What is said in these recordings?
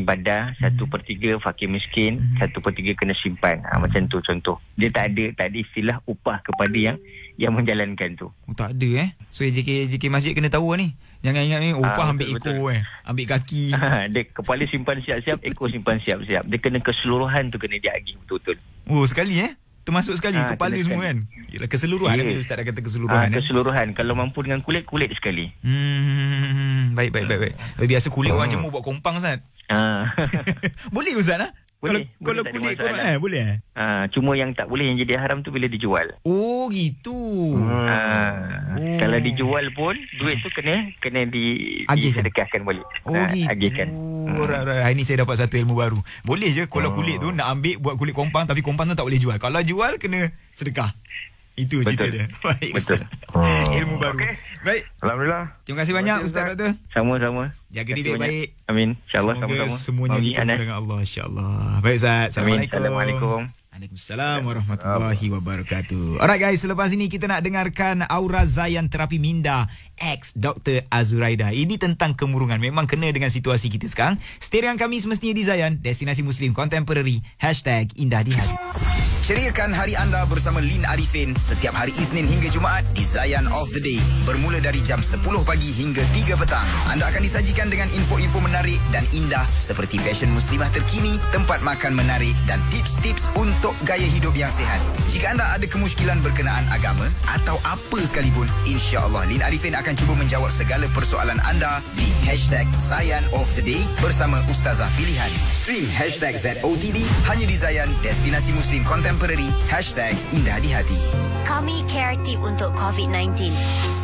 ibadah, 1/3 fakir miskin, 1/3 kena simpan. Macam tu contoh. Dia tak ada istilah upah kepada yang menjalankan tu. Tak ada So JK masjid kena tahu ni. Jangan ingat ni upah ambil ekor ambil kaki. Dia kepala simpan siap-siap, ekor simpan siap-siap. Dia kena keseluruhan tu kena diagih betul-betul. Oh, sekali termasuk sekali kepala semua kan. Yalah, keseluruhan Ustaz dah kata keseluruhan. Keseluruhan. Kalau mampu dengan kulit sekali. Baik. Biasa kulit orang jemur buat kompang Ustaz. Boleh Ustaz Boleh, kalau kulit korang boleh cuma yang tak boleh yang jadi haram tu bila dijual. Oh gitu. Kalau dijual pun duit tu kena disedekahkan balik. Gitu. Agihkan. Hari ni saya dapat satu ilmu baru. Boleh je kalau kulit tu nak ambil buat kulit kompang, tapi kompang tu tak boleh jual. Kalau jual kena sedekah. Itu cerita dia. Baik Ustaz. Ilmu baru. Baik. Alhamdulillah. Terima kasih banyak Ustaz Doktor. Sama-sama. Jaga diri baik. Amin. InsyaAllah sama-sama. Semuanya diterima dengan Allah, insyaAllah. Baik Ustaz. Assalamualaikum. Waalaikumsalam warahmatullahi wabarakatuh. Alright guys, selepas ini kita nak dengarkan Aura Zayan Terapi Minda X Dr. Azuraida. Ini tentang kemurungan. Memang kena dengan situasi kita sekarang. Stay dengan kami semestinya di Zayan, destinasi Muslim Contemporary. #Indah di Hati. Ceriakan hari anda bersama Lin Arifin setiap hari Isnin hingga Jumaat di Zayan of the Day. Bermula dari jam 10 pagi hingga 3 petang. Anda akan disajikan dengan info-info menarik dan indah seperti fashion muslimah terkini, tempat makan menarik dan tips-tips untuk gaya hidup yang sihat. Jika anda ada kemusykilan berkenaan agama atau apa sekalipun, insya-Allah Lin Arifin akan cuba menjawab segala persoalan anda di #Zayan of the Day bersama Ustazah Pilihan. Stream #ZOTD hanya di Zayan, destinasi Muslim Contemporary. #Indah di Hati. Kami care tip untuk COVID-19.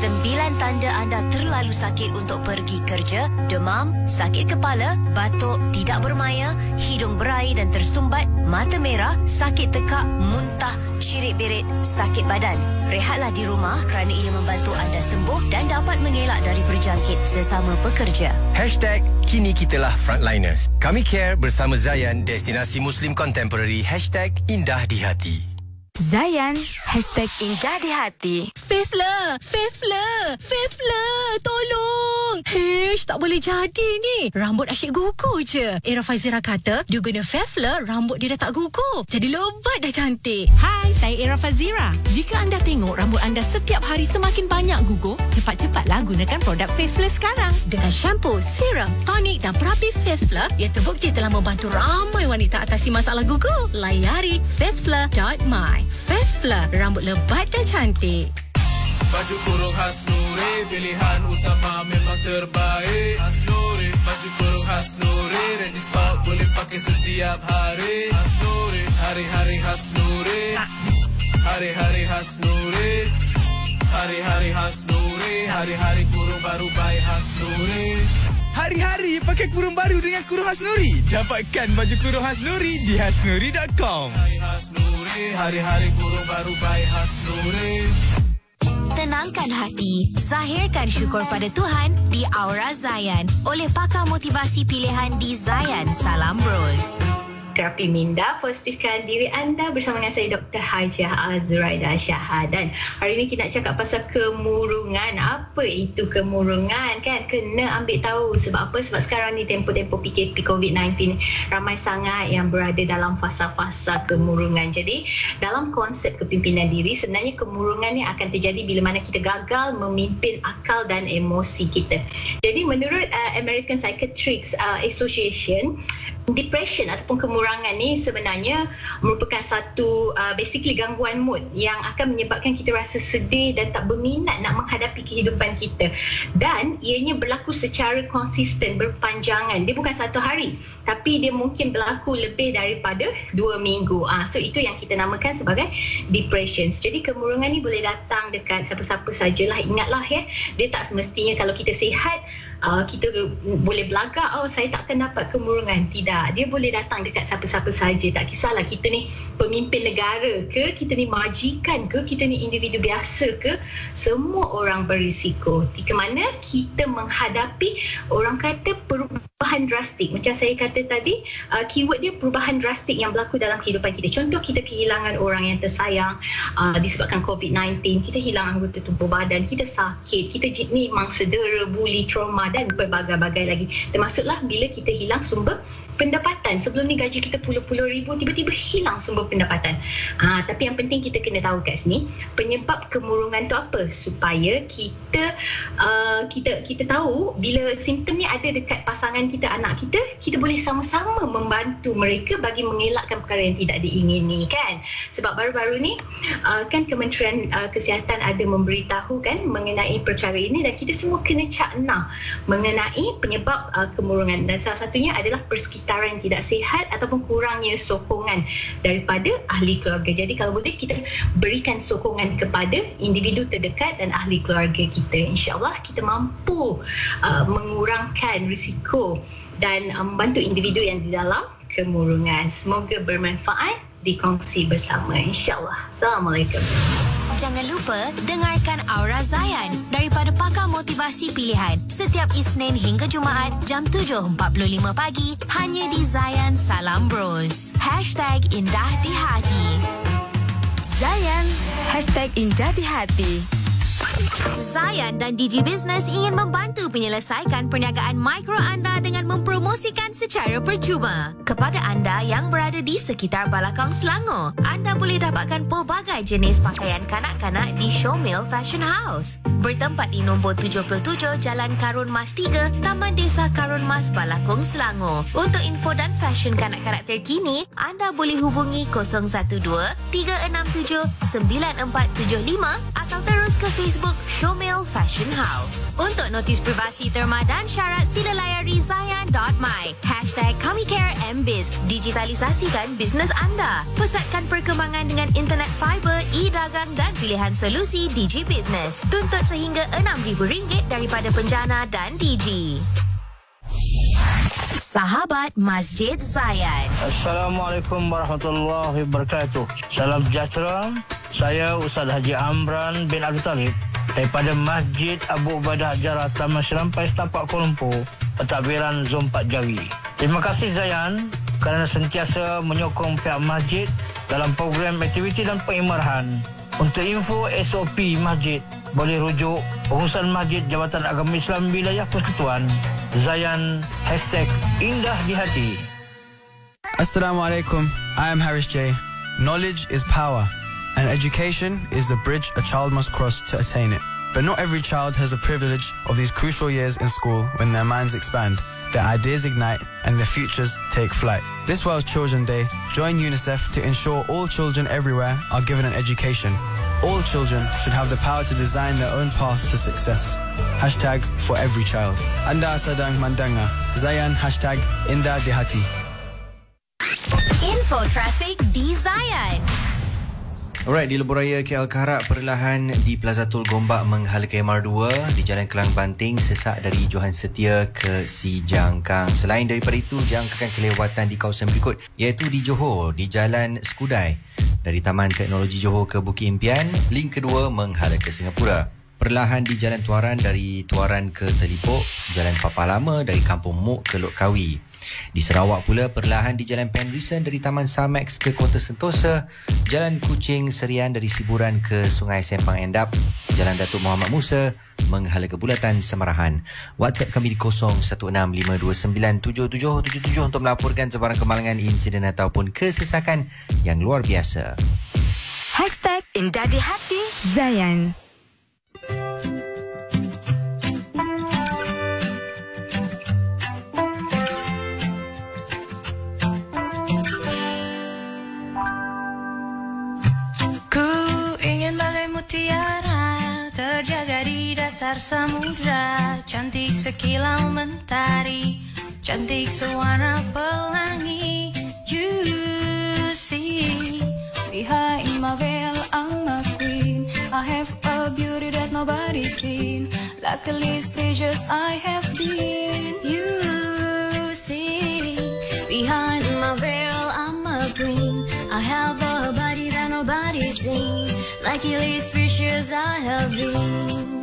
9 tanda anda terlalu sakit untuk pergi kerja: demam, sakit kepala, batuk, tidak bermaya, hidung berair dan tersumbat, mata merah, sakit tekak, muntah, cirit-berit, sakit badan. Rehatlah di rumah kerana ia membantu anda sembuh dan dapat mengelak dari berjangkit sesama pekerja. Kini kitalah frontliners. Kami care bersama Zayan, destinasi Muslim Contemporary. Indah di Hati. Zayan, #Indah di Hati. Fefla, tolong. Tak boleh jadi ni. Rambut asyik gugur je. Era Fazira kata, dia guna Fefla, rambut dia dah tak gugur. Jadi lebat dah cantik. Hai, saya Era Fazira. Jika anda tengok rambut anda setiap hari semakin banyak gugur, cepat-cepatlah gunakan produk Fefla sekarang. Dengan shampoo, serum, tonik dan perapi Fefla yang terbukti telah membantu ramai wanita atasi masalah gugur. Layari fefla.my. Fefla, rambut lebat dan cantik. Baju kurung khas Nuri, pilihan utama memang terbaik. Khas Nuri, baju kurung khas Nuri, ready stock boleh pakai setiap hari. Khas Nuri, hari-hari khas Nuri, hari-hari khas Nuri, hari-hari khas Nuri, hari-hari kurung baru baik khas Nuri. Hari-hari pakai kurung baru dengan kurung khas Nuri. Dapatkan baju kurung khas Nuri di hasnuri.com. Hari khas Nuri, hari-hari kurung baru baik khas Nuri. Tenangkan hati, zahirkan syukur pada Tuhan di Aura Zayan oleh pakar motivasi pilihan di Zayan. Salam Bros. Terapi Minda, positifkan diri anda bersama dengan saya Dr. Hajah Azuraida Shah. Dan hari ini kita nak cakap pasal kemurungan. Apa itu kemurungan kan? Kena ambil tahu sebab apa? Sebab sekarang ni tempoh-tempoh PKP COVID-19 ramai sangat yang berada dalam fasa-fasa kemurungan. Jadi dalam konsep kepimpinan diri, sebenarnya kemurungan ni akan terjadi bila mana kita gagal memimpin akal dan emosi kita. Jadi menurut American Psychiatric Association, depression ataupun kemurangan ni sebenarnya merupakan satu basically gangguan mood yang akan menyebabkan kita rasa sedih dan tak berminat nak menghadapi kehidupan kita, dan ianya berlaku secara konsisten, berpanjangan. Dia bukan satu hari, tapi dia mungkin berlaku lebih daripada 2 minggu. So itu yang kita namakan sebagai depression. Jadi kemurungan ni boleh datang dekat siapa-siapa sajalah. Ingatlah dia tak semestinya kalau kita sihat kita boleh belagak, saya tak akan dapat kemurungan. Tidak, dia boleh datang dekat siapa-siapa saja. Tak kisahlah kita ni pemimpin negara ke, kita ni majikan ke, kita ni individu biasa ke, semua orang berisiko. Di mana kita menghadapi, orang kata, perubahan perubahan drastik. Macam saya kata tadi, keyword dia perubahan drastik yang berlaku dalam kehidupan kita. Contoh, kita kehilangan orang yang tersayang disebabkan COVID-19, kita hilang anggota tubuh badan, kita sakit, kita memang cedera, buli, trauma dan berbagai-bagai lagi. Termasuklah bila kita hilang sumber pendapatan. Sebelum ni gaji kita puluh-puluh ribu, tiba-tiba hilang sumber pendapatan. Tapi yang penting kita kena tahu kat sini, penyebab kemurungan tu apa? Supaya kita tahu bila simptom ni ada dekat pasangan kita, anak kita, kita boleh sama-sama membantu mereka bagi mengelakkan perkara yang tidak diingini, kan? Sebab baru-baru ni kan Kementerian Kesihatan ada memberitahu kan mengenai perkara ini, dan kita semua kena cakna mengenai penyebab kemurungan, dan salah satunya adalah persekitaran yang tidak sihat ataupun kurangnya sokongan daripada ahli keluarga. Jadi kalau boleh kita berikan sokongan kepada individu terdekat dan ahli keluarga kita. InsyaAllah kita mampu mengurangkan risiko dan membantu individu yang di dalam kemurungan. Semoga bermanfaat, dikongsi bersama, insyaAllah. Assalamualaikum. Jangan lupa dengarkan Aura Zayan daripada pakar motivasi pilihan setiap Isnin hingga Jumaat jam 7.45 pagi hanya di Zayan Salam Bros. #IndahDiHati. Zayan #IndahDiHati. Zayan dan Digi Business ingin membantu penyelesaikan perniagaan mikro anda dengan mempromosikan secara percuma. Kepada anda yang berada di sekitar Balakong Selangor, anda boleh dapatkan pelbagai jenis pakaian kanak-kanak di Showmill Fashion House. Bertempat di nombor 77 Jalan Karun Mas 3, Taman Desa Karun Mas, Balakong Selangor. Untuk info dan fashion kanak-kanak terkini, anda boleh hubungi 012-367-9475 atau terus ke Facebook Showmill Fashion House. Untuk notis privasi terma dan syarat, sila layari zayan.my. #ComeCareMBiz. Digitalisasikan bisnes anda. Pesatkan perkembangan dengan internet fiber, e-dagang dan pilihan solusi Digi Business. Tuntut sehingga RM6,000 daripada Penjana dan Digi. Sahabat Masjid Zayan. Assalamualaikum warahmatullahi wabarakatuh. Salam sejahtera. Saya Ustaz Haji Amran bin Abdul Talib daripada Masjid Abu Ubaidah Jarrah, Taman Serampai, Setapak, Kuala Lumpur, pentadbiran Zon 4 Jawi. Terima kasih Zayan kerana sentiasa menyokong pihak masjid dalam program aktiviti dan pengimarahan. Untuk info SOP masjid, boleh rujuk Pengurusan Masjid Jabatan Agama Islam Wilayah Persekutuan. Zayan #IndahDiHati. Assalamualaikum. I am Harris J. Knowledge is power, and education is the bridge a child must cross to attain it. But not every child has the privilege of these crucial years in school when their minds expand, their ideas ignite, and their futures take flight. This World Children's Day, join UNICEF to ensure all children everywhere are given an education. All children should have the power to design their own path to success. #for every child. Anda sedang mandanga Zayan #IndahDiHati. Info trafik di Zayan. Alright, di lebuh raya KL Karak, perlahan di Plaza Tol Gombak menghala KMR2, di Jalan Kelang Banting sesak dari Johan Setia ke Si Jangkang. Selain daripada itu, jangkakan kelewatan di kawasan berikut, iaitu di Johor, di Jalan Skudai, dari Taman Teknologi Johor ke Bukit Impian, link kedua menghala ke Singapura. Perlahan di Jalan Tuaran dari Tuaran ke Telipuk, Jalan Papa Lama dari Kampung Muk ke Lok Kawi. Di Sarawak pula, perlahan di Jalan Penrisen dari Taman Samex ke Kota Sentosa, Jalan Kuching Serian dari Siburan ke Sungai Sempang Endap, Jalan Datuk Muhammad Musa menghala ke Bulatan Semarahan. WhatsApp kami di 0165297777 untuk melaporkan sebarang kemalangan, insiden ataupun kesesakan yang luar biasa. #IndahDiHati Zayan. Mutiara terjaga di dasar samudra, cantik sekilau mentari, cantik sewarna pelangi. You see, behind my veil I'm a queen. I have a beauty that nobody's seen. Luckily spacious I have been. You see, behind my veil I'm a queen. I have a body that nobody's seen. Luckily spacious I have been.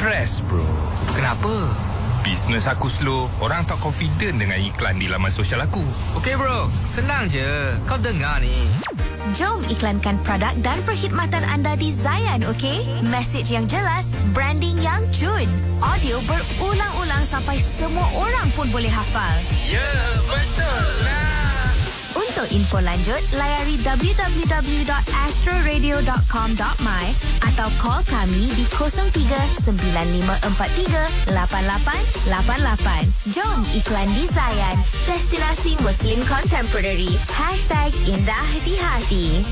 Stress bro. Kenapa? Bisnes aku slow. Orang tak confident dengan iklan di laman sosial aku. Okey bro, senang je. Kau dengar ni. Jom iklankan produk dan perkhidmatan anda di Zayan, okey? Mesej yang jelas, branding yang cun. Audio berulang-ulang sampai semua orang pun boleh hafal. Ya, betul lah. Untuk info lanjut, layari www.astroradio.com.my atau call kami di 03-9543-8888. Jom iklan di Zayan, destinasi Muslim Contemporary. #Indah di Hati.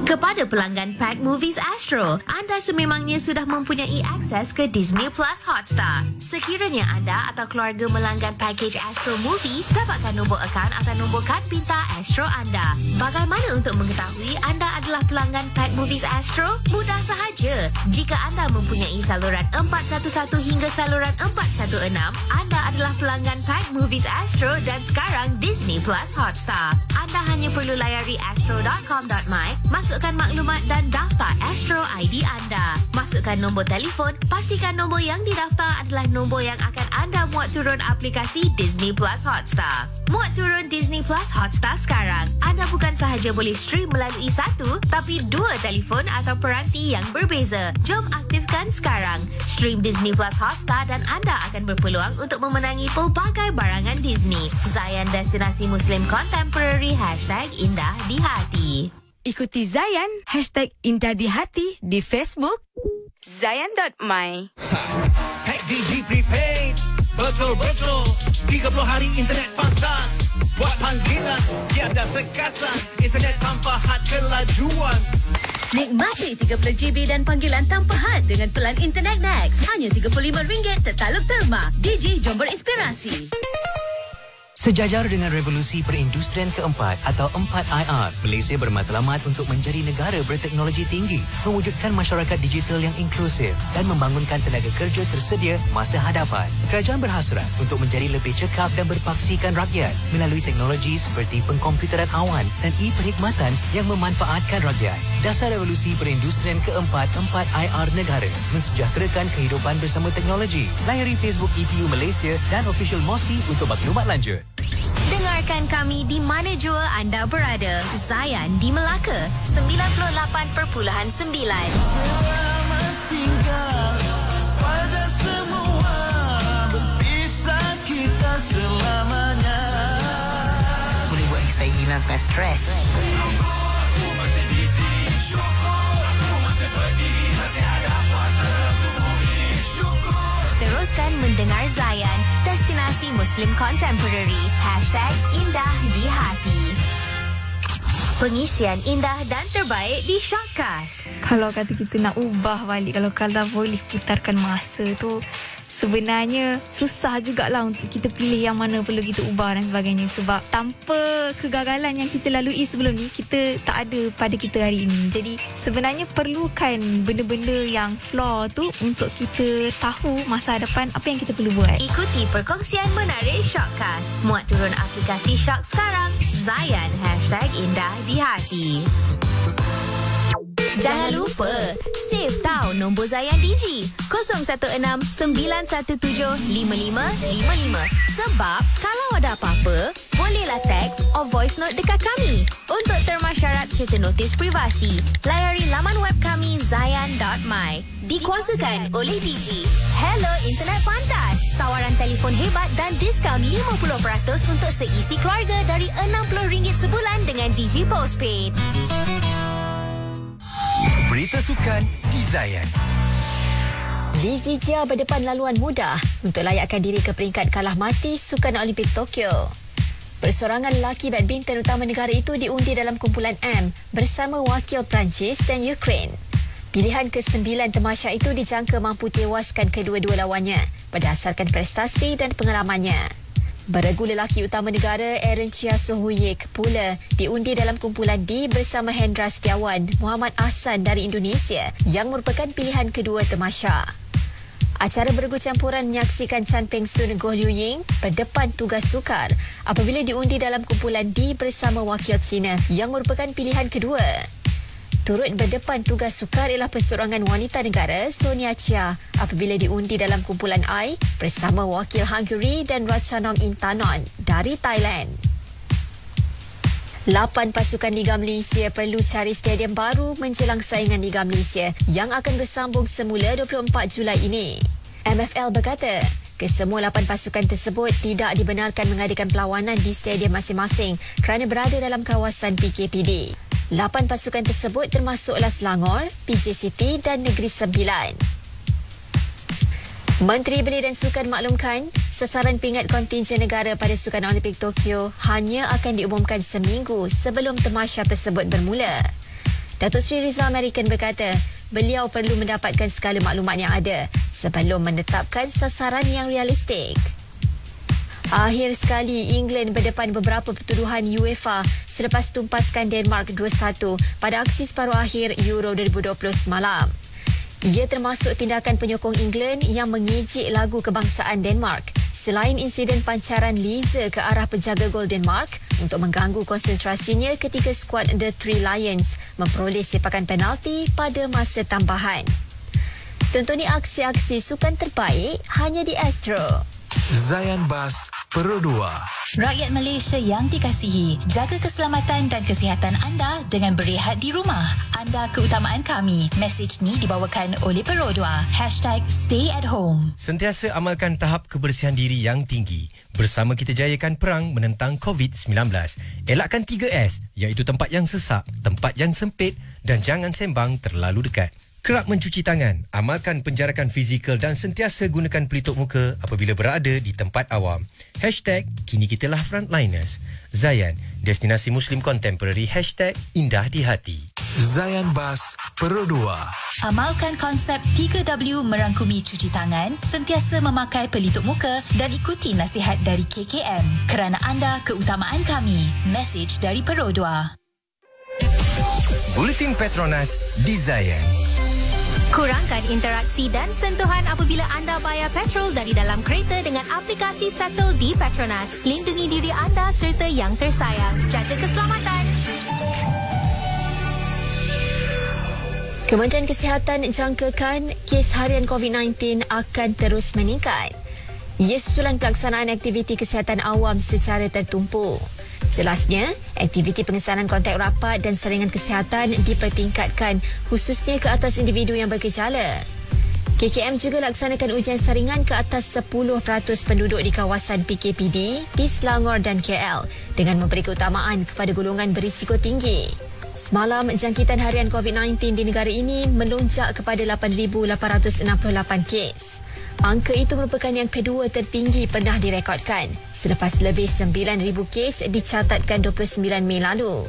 Kepada pelanggan Pack Movies Astro, anda sememangnya sudah mempunyai akses ke Disney Plus Hotstar. Sekiranya anda atau keluarga melanggan package Astro Movie, dapatkan nombor akaun atau nombor kad pintar Astro anda. Bagaimana untuk mengetahui anda adalah pelanggan Pack Movies Astro? Mudah sahaja. Jika anda mempunyai saluran 411 hingga saluran 416, anda adalah pelanggan Pack Movies Astro dan sekarang Disney Plus Hotstar. Anda hanya perlu layari astro.com.my, masukkan maklumat dan daftar Astro ID anda. Masukkan nombor telefon, pastikan nombor yang didaftar adalah nombor yang akan anda muat turun aplikasi Disney Plus Hotstar. Muat turun Disney Plus Hotstar sekarang. Anda bukan sahaja boleh stream melalui satu, tapi dua telefon atau peranti yang berbeza. Jom aktifkan sekarang. Stream Disney Plus Hotstar dan anda akan berpeluang untuk memenangi pelbagai barangan Disney. Zayan, destinasi Muslim Contemporary. #Indah di Hati. Ikuti Zayan #IndahDiHati di Facebook Zayan.my. Hack Digi Prepaid. Betul-betul 30 hari internet fast. Buat panggilan tiada sekatan. Internet tanpa had kelajuan. Nikmati 30 GB dan panggilan tanpa had dengan pelan Internet Next. Hanya RM35 tertaluk terma. Digi jom berinspirasi. Sejajar dengan revolusi perindustrian keempat atau 4IR, Malaysia bermatlamat untuk menjadi negara berteknologi tinggi, mewujudkan masyarakat digital yang inklusif dan membangunkan tenaga kerja tersedia masa hadapan. Kerajaan berhasrat untuk menjadi lebih cekap dan berpaksikan rakyat melalui teknologi seperti pengkomputeran awan dan e-perkhidmatan yang memanfaatkan rakyat. Dasar revolusi perindustrian keempat 4IR negara, mensejahterakan kehidupan bersama teknologi. Layari Facebook EPU Malaysia dan Official Mosty untuk maklumat lanjut. Dengarkan kami di mana jua anda berada. Zayan di Melaka 98.9. Selamat tinggal pada semua, berpisah kita selamanya. Boleh buat saya hilangkan stres. Aku masih di sini, syukur. Aku masih berdiri, masih ada puasa. Aku mohon syukur. Teruskan mendengar Zayan, destinasi Muslim Contemporary. #Indah di Hati. Pengisian indah dan terbaik di Shockcast. Kalau kata kita nak ubah balik, kalau boleh putarkan masa tu, sebenarnya susah jugalah untuk kita pilih yang mana perlu kita ubah dan sebagainya. Sebab tanpa kegagalan yang kita lalui sebelum ni, kita tak ada pada kita hari ini. Jadi sebenarnya perlukan benda-benda yang flaw tu untuk kita tahu masa hadapan apa yang kita perlu buat. Ikuti perkongsian menarik Shockcast. Muat turun aplikasi Shock sekarang. Zayan #Indah di Hati. Jangan lupa save tau nombor Zayan Digi 016-917-5555. Sebab kalau ada apa-apa, bolehlah teks atau voice note dekat kami. Untuk terma syarat serta notis privasi, layari laman web kami zayan.my. Dikuasakan oleh Digi. Hello Internet Pantas. Tawaran telefon hebat dan diskaun 50% untuk seisi keluarga dari RM60 sebulan dengan Digi Postpaid. Berita sukan di Zayan. Li Zijia berdepan laluan mudah untuk layakkan diri ke peringkat kalah mati Sukan Olimpik Tokyo. Persorangan lelaki badminton utama negara itu diundi dalam kumpulan M bersama wakil Perancis dan Ukraine. Pilihan ke-9 temasya itu dijangka mampu tewaskan kedua-dua lawannya berdasarkan prestasi dan pengalamannya. Beregu lelaki utama negara Aaron Chia Sohuyek pula diundi dalam kumpulan D bersama Hendra Setiawan, Muhammad Ahsan dari Indonesia yang merupakan pilihan kedua temasya. Acara beregu campuran menyaksikan Chan Peng Sun Goh Liu Ying berdepan tugas sukar apabila diundi dalam kumpulan D bersama wakil China yang merupakan pilihan kedua. turut berdepan tugas Sukarela Perseorangan Wanita Negara Sonia Chia apabila diundi dalam kumpulan I bersama wakil Hungary dan Ratchanong Intanon dari Thailand. 8 pasukan Liga Malaysia perlu cari stadium baru menjelang saingan Liga Malaysia yang akan bersambung semula 24 Julai ini. MFL berkata, kesemua 8 pasukan tersebut tidak dibenarkan mengadakan perlawanan di stadium masing-masing kerana berada dalam kawasan PKPD. 8 pasukan tersebut termasuklah Selangor, PJ City dan Negeri Sembilan. Menteri Belia dan Sukan maklumkan, sasaran pingat kontinjen negara pada Sukan Olimpik Tokyo hanya akan diumumkan seminggu sebelum tamasya tersebut bermula. Datuk Seri Rizal American berkata, beliau perlu mendapatkan segala maklumat yang ada sebelum menetapkan sasaran yang realistik. Akhir sekali, England berdepan beberapa pertuduhan UEFA selepas tumpaskan Denmark 2-1 pada aksi separuh akhir Euro 2020 semalam. Ia termasuk tindakan penyokong England yang mengejek lagu kebangsaan Denmark selain insiden pancaran laser ke arah penjaga gol Denmark untuk mengganggu konsentrasinya ketika skuad The Three Lions memperoleh sepakan penalti pada masa tambahan. Tontoni aksi-aksi sukan terbaik hanya di Astro. Zayan Bas, Pro 2. Rakyat Malaysia yang dikasihi, jaga keselamatan dan kesihatan anda dengan berehat di rumah. Anda keutamaan kami. Mesej ni dibawakan oleh Pro 2. #StayAtHome. Sentiasa amalkan tahap kebersihan diri yang tinggi. Bersama kita jayakan perang menentang COVID-19. Elakkan 3S, iaitu tempat yang sesak, tempat yang sempit dan jangan sembang terlalu dekat. Kerap mencuci tangan, amalkan penjarakan fizikal dan sentiasa gunakan pelitup muka apabila berada di tempat awam. #Kini kitalah frontliners. Zayan, destinasi Muslim Contemporary. #Indah di hati. Zayan Bas, Pro 2. Amalkan konsep 3W merangkumi cuci tangan, sentiasa memakai pelitup muka dan ikuti nasihat dari KKM. Kerana anda keutamaan kami. Mesej dari Pro 2. Buletin Petronas di Zayan. Kurangkan interaksi dan sentuhan apabila anda bayar petrol dari dalam kereta dengan aplikasi Settle di Petronas. Lindungi diri anda serta yang tersayang. Jaga keselamatan. Kementerian Kesihatan jangkakan kes harian COVID-19 akan terus meningkat. Ia susulan pelaksanaan aktiviti kesihatan awam secara tertumpu. Jelasnya, aktiviti pengesanan kontak rapat dan saringan kesihatan dipertingkatkan khususnya ke atas individu yang bergejala. KKM juga laksanakan ujian saringan ke atas 10% penduduk di kawasan PKPD di Selangor dan KL dengan memberi keutamaan kepada golongan berisiko tinggi. Semalam, jangkitan harian COVID-19 di negara ini melonjak kepada 8,868 kes. Angka itu merupakan yang kedua tertinggi pernah direkodkan selepas lebih 9,000 kes dicatatkan 29 Mei lalu.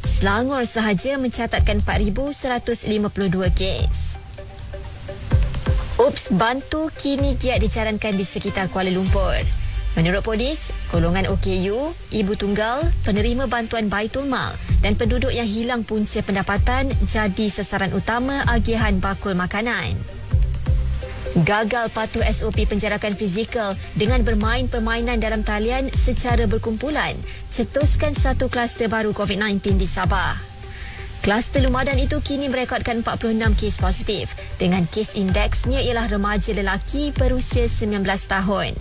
Selangor sahaja mencatatkan 4,152 kes. Ups Bantu kini giat dijalankan di sekitar Kuala Lumpur. Menurut polis, golongan OKU, ibu tunggal, penerima bantuan Baitul Mal dan penduduk yang hilang punca pendapatan jadi sasaran utama agihan bakul makanan. Gagal patuh SOP penjarakan fizikal dengan bermain permainan dalam talian secara berkumpulan cetuskan satu kluster baru COVID-19 di Sabah. Kluster lumadan itu kini merekodkan 46 kes positif dengan kes indeksnya ialah remaja lelaki berusia 19 tahun.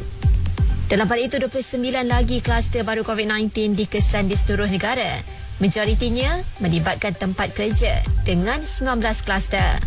Dalam pada itu, 29 lagi kluster baru COVID-19 dikesan di seluruh negara. Majoritinya melibatkan tempat kerja dengan 19 kluster.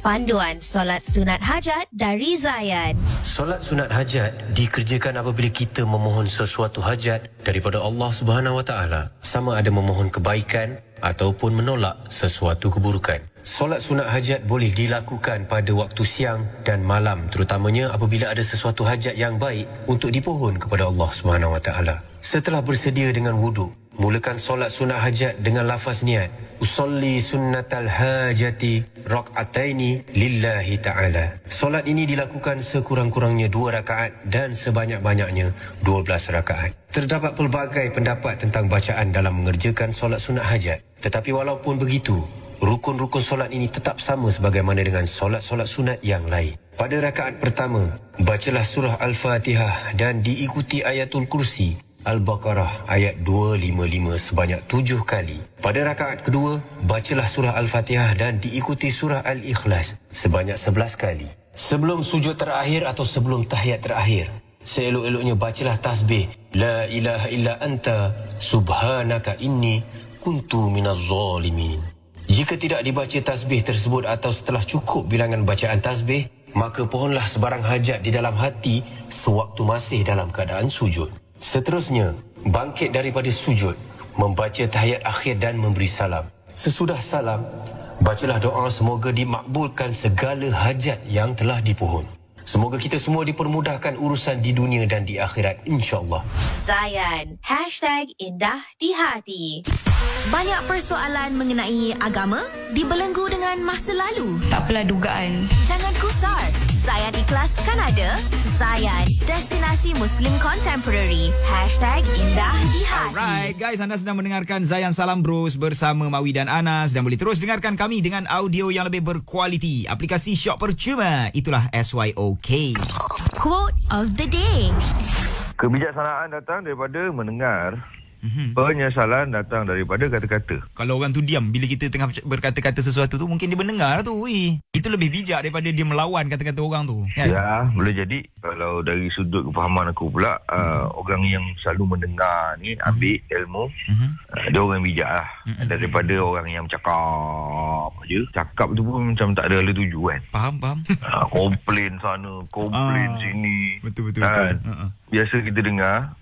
Panduan solat sunat hajat dari Zayan. Solat sunat hajat dikerjakan apabila kita memohon sesuatu hajat daripada Allah Subhanahu Wa Taala, sama ada memohon kebaikan ataupun menolak sesuatu keburukan. Solat sunat hajat boleh dilakukan pada waktu siang dan malam, terutamanya apabila ada sesuatu hajat yang baik untuk dipohon kepada Allah Subhanahu Wa Taala. Setelah bersedia dengan wuduk, mulakan solat sunat hajat dengan lafaz niat. Usolli sunnatal hajati rak'ataini lillahi ta'ala. Solat ini dilakukan sekurang-kurangnya 2 rakaat dan sebanyak-banyaknya 12 rakaat. Terdapat pelbagai pendapat tentang bacaan dalam mengerjakan solat sunat hajat. Tetapi walaupun begitu, rukun-rukun solat ini tetap sama sebagaimana dengan solat-solat sunat yang lain. Pada rakaat pertama, bacalah surah Al-Fatihah dan diikuti ayatul kursi. Al-Baqarah ayat 255 sebanyak 7 kali. Pada rakaat kedua, bacalah surah Al-Fatihah dan diikuti surah Al-Ikhlas sebanyak 11 kali. Sebelum sujud terakhir atau sebelum tahiyat terakhir, seelok-eloknya bacalah tasbih La ilaha illa anta subhanaka inni kuntu minaz zalimin. Jika tidak dibaca tasbih tersebut atau setelah cukup bilangan bacaan tasbih, maka pohonlah sebarang hajat di dalam hati sewaktu masih dalam keadaan sujud. Seterusnya, bangkit daripada sujud, membaca tahiyat akhir dan memberi salam. Sesudah salam, bacalah doa semoga dimakbulkan segala hajat yang telah dipohon. Semoga kita semua dipermudahkan urusan di dunia dan di akhirat, insya-Allah. Zayan #IndahDiHati. Banyak persoalan mengenai agama dibelenggu dengan masa lalu. Tak apalah dugaan. Jangan kusar. Zayan Ikhlas kan ada. Zayan, destinasi Muslim Contemporary. #IndahDiHati. Alright guys, anda sedang mendengarkan Zayan Salam Bros bersama Mawi dan Anas dan boleh terus dengarkan kami dengan audio yang lebih berkualiti. Aplikasi Shock percuma. Itulah SYOK. Quote of the day. Kebijaksanaan datang daripada mendengar. Penyesalan datang daripada kata-kata. Kalau orang tu diam bila kita tengah berkata-kata sesuatu tu, mungkin dia mendengar tu. Itu lebih bijak daripada dia melawan kata-kata orang tu. Ya, boleh jadi. Kalau dari sudut kefahaman aku pula, orang yang selalu mendengar ni ambil ilmu, dia orang bijak lah. Daripada orang yang cakap je. Cakap tu pun macam tak ada tujuan. Faham. Komplain sana, komplain sini. Betul. Biasa kita dengar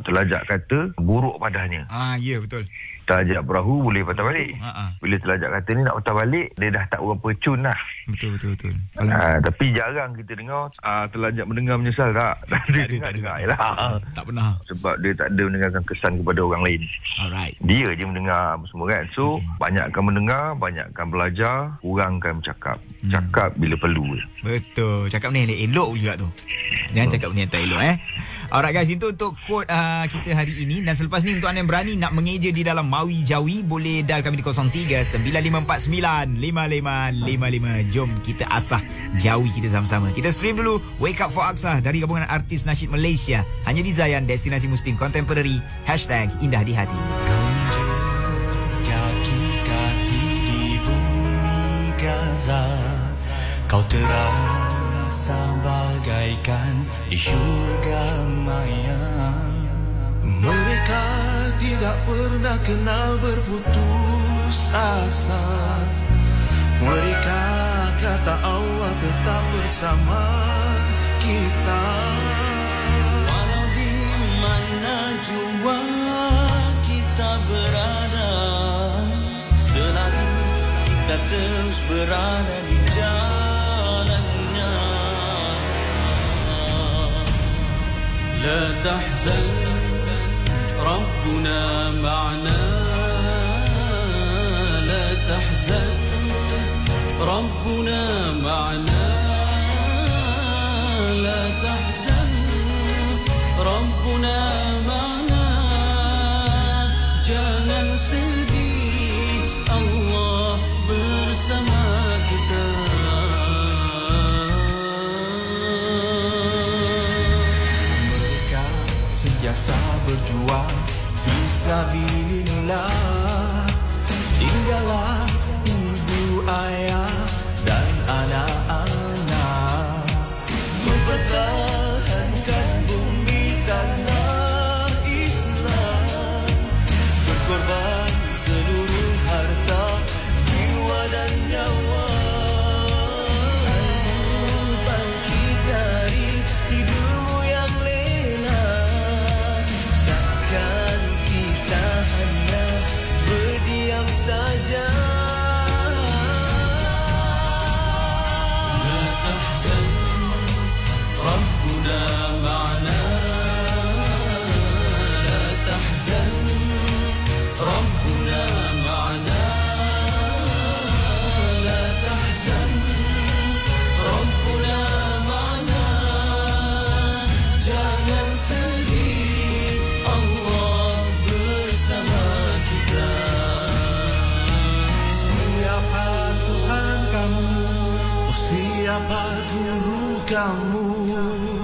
terlajak kata buruk padanya. Ya betul. Terlajak perahu boleh patah balik. Bila terlajak kata ni nak patah balik, dia dah tak berapa cun lah. Betul. Tapi jarang kita dengar terlajak mendengar menyesal tak. Dia dengar je lah. Tak pernah. Sebab dia tak ada mendengarkan kesan kepada orang lain. Alright. Dia je mendengar semua kan. So banyakkan mendengar, banyakkan belajar, kurangkan bercakap. Cakap bila perlu. Betul. Cakap ni elok juga tu. Jangan cakap ni yang tak elok Alright guys, itu untuk quote kita hari ini. Dan selepas ni untuk anda yang berani nak mengeja di dalam Mawi Jawi, boleh dial kami di 03-9549-5555. Jom kita asah Jawi kita sama-sama. Kita stream dulu Wake Up for Aqsa dari gabungan artis nasyid Malaysia. Hanya di Zayan, destinasi Muslim Contemporary. #IndahDiHati. Jaki kaki di bumi Gaza, kau terasa bagaikan di syurga maya. Mereka tidak pernah kenal berputus asa. Mereka kata Allah tetap bersama kita. Walau di mana jua kita berada, selagi kita terus berada di jalannya. La tahzan, Rabbuna ma'na. La tahzan, Rabbuna ma'na. La tahzan, Rabbuna ma'na. Jangan sedih, Allah bersama kita. Mereka sentiasa berjuang fisabilillah. Tinggallah ibu, ayah dan anak-anak mempertahankan bumi tanah Islam, berkorban seluruh harta, jiwa dan nyawa. Bangkit dari tidurmu yang lena, takkan kita hanya berdiam saja. La tahzan, Rabbuna ma'na. La tahzan, Rabbuna ma'na. La tahzan, Rabbuna ma'na. Jangan sedih, Allah bersama kita. Siapa Tuhan kamu? Siapa guru kamu?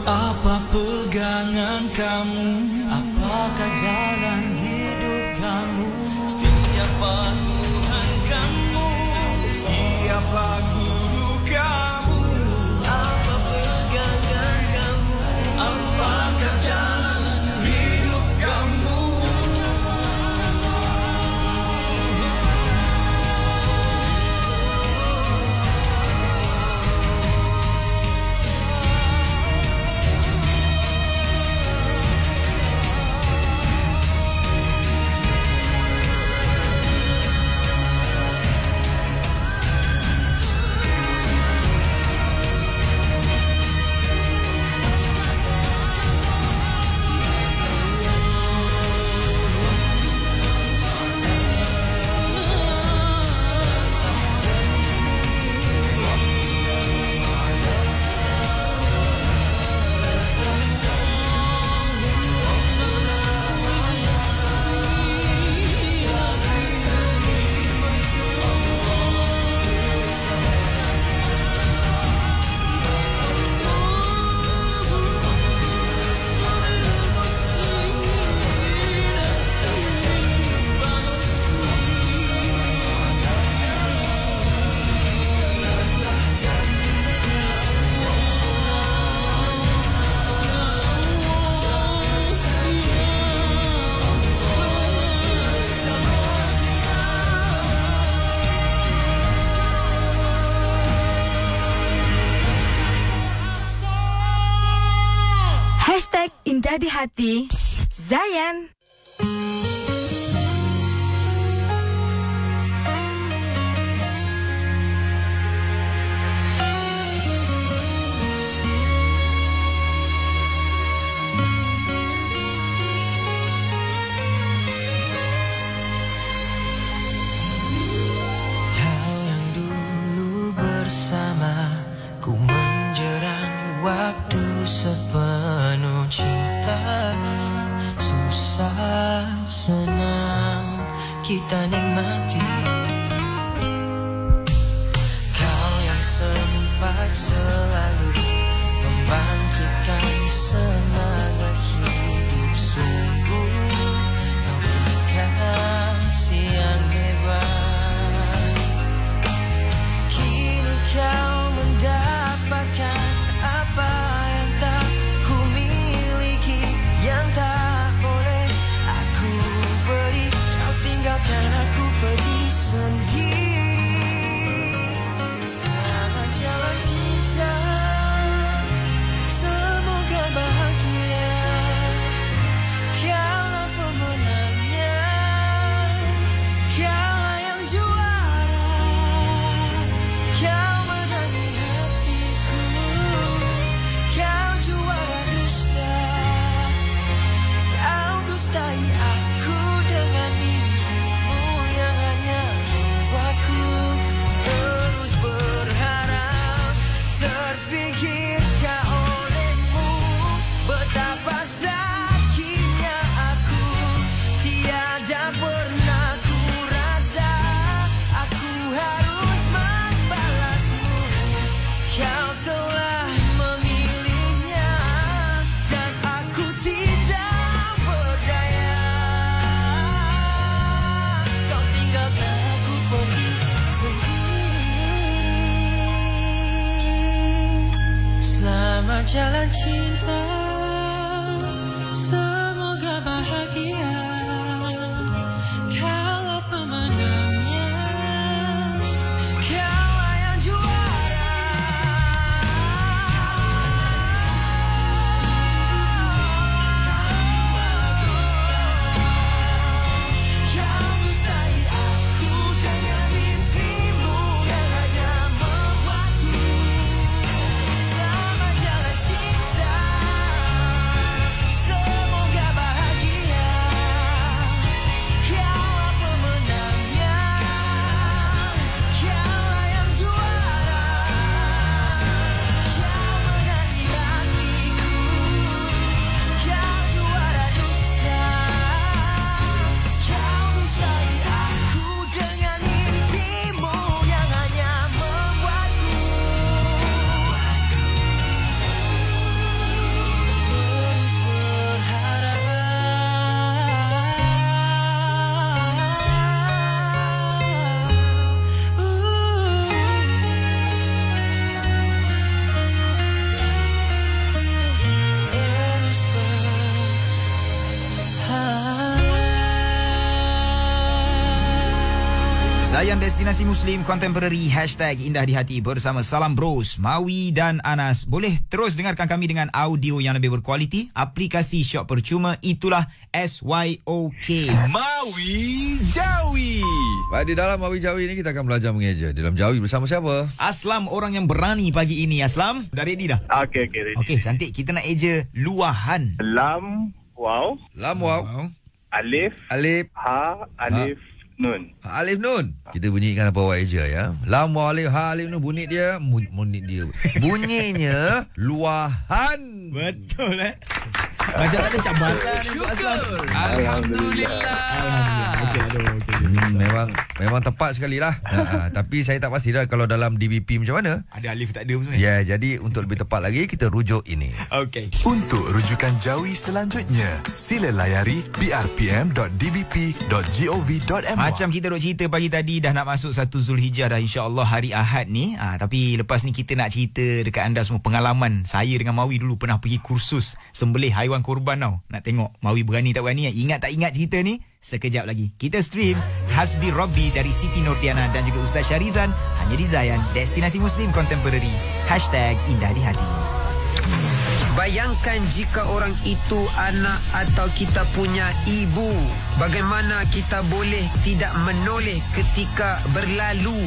Apa pegangan kamu? Apa Apakah jalan hidup kamu? Siapa Tuhan kamu? Siapa guru kamu? Apa pegangan kamu? Apakah jalan hidup kamu? Indah di hati, Zayan. Kau yang dulu bersama ku menjerang waktu sepenuh cinta, susah senang kita nikmati. Kau yang sempat selalu membangkitkan semangat hidup, sungguh kau kasih yang hebat. Kini kau mendapatkan apa yang tak ku miliki, yang tak boleh aku beri. Kau tinggalkan aku pergi sendiri. Selamat jalan cinta, semoga bahagia. Kaulah pemenangnya, kaulah yang juara. Kau menangi hatiku, kau juara dusta. Kau dustai aku dengan mimpimu yang hanya membuatku terus berharap. Terfikirkah olehmu betapa sakitnya aku? Tiada pernah ku rasa aku harus membalasmu. Kau telah memilihnya dan aku tidak berdaya. Kau tinggalkan aku pergi sendiri. Selamat jalan cinta, semoga bahagia. Kaulah pemenangnya, kaulah yang juara. Kau dustai aku dengan mimpimu yang hanya membuatku. Selamat jalan cinta, Zayan Destinasi Muslim Contemporary #Indah di Hati bersama Salam Bros, Mawi dan Anas. Boleh terus dengarkan kami dengan audio yang lebih berkualiti. Aplikasi Shock percuma, itulah SYOK. Mawi Jawi. Baik, di dalam Mawi Jawi ini kita akan belajar mengeja. Dalam Jawi bersama siapa? Aslam, orang yang berani pagi ini. Aslam, dah ready dah? Okey, ready. Okey, cantik. Kita nak eja luahan. Lam, waw. Lam, waw. Alif. Ha, alif. Nun. Ha, alif nun. Kita bunyikan apa awak eja ya. Lam wa alif ha alif nun, bunyi dia bunyinya luahan. Betul macam tak ada cabaran untuk Aslam. Alhamdulillah. Memang tepat sekali lah. Tapi saya tak pasti dah kalau dalam DBP macam mana. Ada alif tak ada maksudnya. Ya, jadi untuk lebih tepat lagi kita rujuk ini. Okey. Untuk rujukan Jawi selanjutnya, sila layari brpm.dbp.gov.my. Macam kita duk cerita pagi tadi, dah nak masuk 1 Zulhijjah dah, insya-Allah hari Ahad ni. Tapi lepas ni kita nak cerita dekat anda semua pengalaman saya dengan Mawi dulu pernah pergi kursus sembelih haiwan korban tau. Nak tengok Mawi berani tak berani, ingat tak ingat cerita ni? Sekejap lagi. Kita stream Hasbi Robby dari Siti Nordiana dan juga Ustaz Syarizan hanya di Zayan Destinasi Muslim Contemporary #Indah di Hati. Bayangkan jika orang itu anak atau kita punya ibu. Bagaimana kita boleh tidak menoleh ketika berlalu?